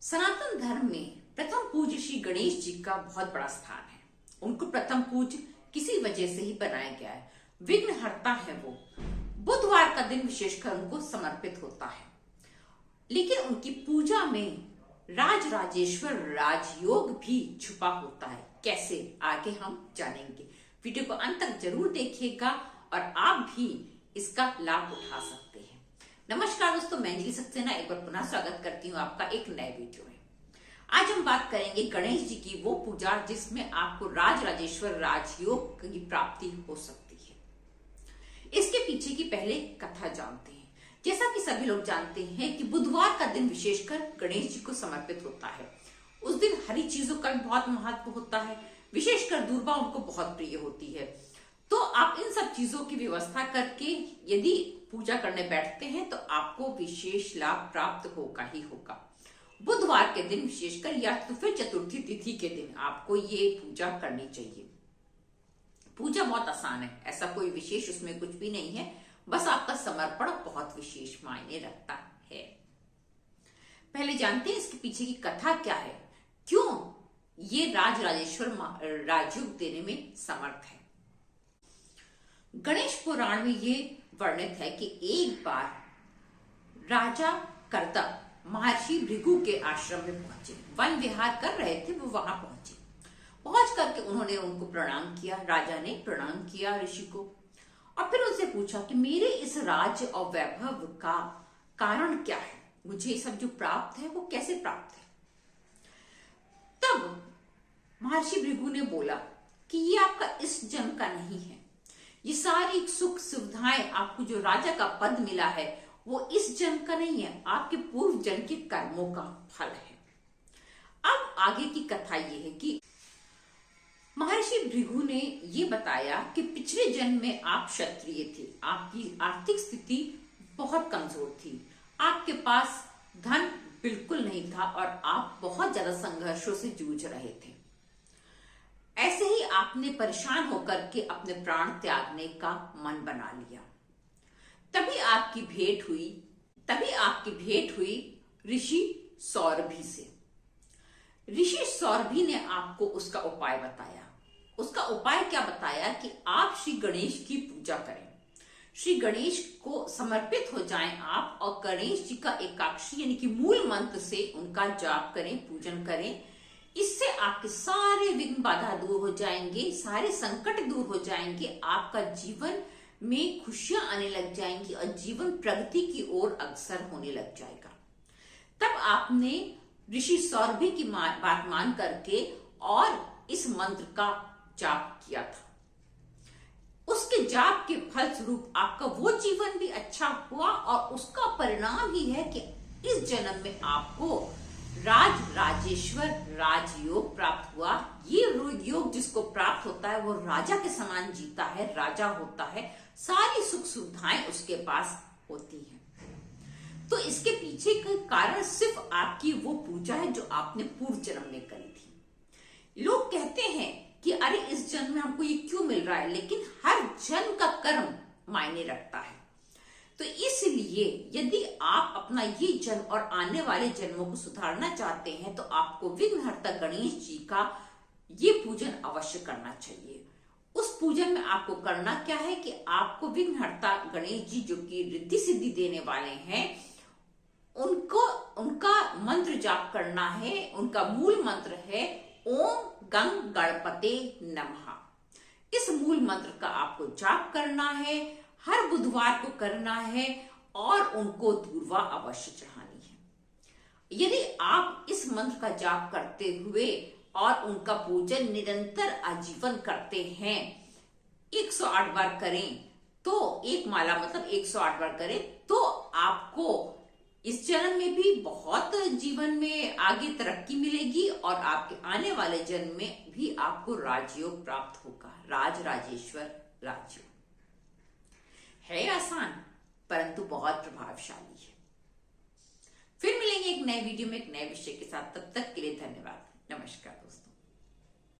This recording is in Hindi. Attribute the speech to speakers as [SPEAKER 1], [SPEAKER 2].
[SPEAKER 1] सनातन धर्म में प्रथम पूज्य श्री गणेश जी का बहुत बड़ा स्थान है। उनको प्रथम पूज्य किसी वजह से ही बनाया गया है। विघ्नहर्ता है वो। बुधवार का दिन विशेषकर उनको समर्पित होता है, लेकिन उनकी पूजा में राज राजेश्वर राजयोग भी छुपा होता है। कैसे, आगे हम जानेंगे। वीडियो को अंत तक जरूर देखिएगा और आप भी इसका लाभ उठा सकते हैं। नमस्कार दोस्तों, मैं अंजलि सक्सेना एक बार पुनः स्वागत करती हूँ आपका एक नए वीडियो में। आज हम बात करेंगे गणेश जी की वो पूजा जिसमें आपको राज राजेश्वर राजयोग की प्राप्ति हो सकती है। इसके पीछे की पहले कथा जानते हैं। जैसा कि सभी लोग जानते हैं कि बुधवार का दिन विशेषकर गणेश जी को समर्पित होता है। उस दिन हरी चीजों का भी बहुत महत्व होता है, विशेषकर दूर्वा उनको बहुत प्रिय होती है। तो आप इन सब चीजों की व्यवस्था करके यदि पूजा करने बैठते हैं तो आपको विशेष लाभ प्राप्त होगा ही होगा। बुधवार के दिन विशेषकर या तो फिर चतुर्थी तिथि के दिन आपको ये पूजा करनी चाहिए। पूजा बहुत आसान है, ऐसा कोई विशेष उसमें कुछ भी नहीं है, बस आपका समर्पण बहुत विशेष मायने रखता है। पहले जानते हैं इसके पीछे की कथा क्या है, क्यों ये राज राजेश्वर राजयोग देने में समर्थ है। गणेश पुराण में ये वर्णित है कि एक बार राजा कर्दम महर्षि भृगु के आश्रम में पहुंचे। वन विहार कर रहे थे, वो वहां पहुंचे। पहुंच करके उन्होंने उनको प्रणाम किया। राजा ने प्रणाम किया ऋषि को और फिर उनसे पूछा कि मेरे इस राज्य और वैभव का कारण क्या है, मुझे ये सब जो प्राप्त है वो कैसे प्राप्त है। तब महर्षि भृगु ने बोला कि ये आपका इस जन्म का नहीं है, ये सारी सुख सुविधाएं, आपको जो राजा का पद मिला है वो इस जन्म का नहीं है, आपके पूर्व जन्म के कर्मों का फल है। अब आगे की कथा ये है कि महर्षि भृगु ने ये बताया कि पिछले जन्म में आप क्षत्रिय थे, आपकी आर्थिक स्थिति बहुत कमजोर थी, आपके पास धन बिल्कुल नहीं था और आप बहुत ज्यादा संघर्षों से जूझ रहे थे। ऐसे ही आपने परेशान होकर के अपने प्राण त्यागने का मन बना लिया। तभी आपकी भेंट हुई ऋषि सौरभी से। ऋषि सौरभी ने आपको उसका उपाय बताया। उसका उपाय क्या बताया कि आप श्री गणेश की पूजा करें, श्री गणेश को समर्पित हो जाएं आप और गणेश जी का एकाक्षी यानी कि मूल मंत्र से उनका जाप करें, पूजन करें। इससे आपके सारे विघ्न बाधा दूर हो जाएंगे, सारे संकट दूर हो जाएंगे, आपका जीवन में खुशियां आने लग जाएंगी और जीवन प्रगति की ओर अग्रसर होने लग जाएगा। तब आपने ऋषि सौरभी की बात मान करके और इस मंत्र का जाप किया था। उसके जाप के फल स्वरूप आपका वो जीवन भी अच्छा हुआ और उसका परिणाम ही है कि इस जन्म में आपको राज राजेश्वर राजयोग प्राप्त हुआ। ये योग जिसको प्राप्त होता है वो राजा के समान जीता है, राजा होता है, सारी सुख सुविधाएं उसके पास होती हैं। तो इसके पीछे का कारण सिर्फ आपकी वो पूजा है जो आपने पूर्व जन्म में करी थी। लोग कहते हैं कि अरे इस जन्म में हमको ये क्यों मिल रहा है, लेकिन हर जन्म का कर्म मायने रखता है। तो इसलिए यदि आप अपना ये जन्म और आने वाले जन्मों को सुधारना चाहते हैं तो आपको विघ्नहर्ता गणेश जी का ये पूजन अवश्य करना चाहिए। उस पूजन में आपको करना क्या है कि आपको विघ्नहर्ता गणेश जी जो कि रिद्धि सिद्धि देने वाले हैं उनका मंत्र जाप करना है। उनका मूल मंत्र है ओम गंग गणपते नमः। इस मूल मंत्र का आपको जाप करना है, हर बुधवार को करना है और उनको दूर्वा अवश्य चढ़ानी है। यदि आप इस मंत्र का जाप करते हुए और उनका पूजन निरंतर आजीवन करते हैं, 108 बार करें तो एक माला मतलब 108 बार करें तो आपको इस जन्म में भी बहुत जीवन में आगे तरक्की मिलेगी और आपके आने वाले जन्म में भी आपको राजयोग प्राप्त होगा। राज राजेश्वर राजयोग है आसान परंतु बहुत प्रभावशाली है। फिर मिलेंगे एक नए वीडियो में एक नए विषय के साथ, तब तक के लिए धन्यवाद। नमस्कार दोस्तों।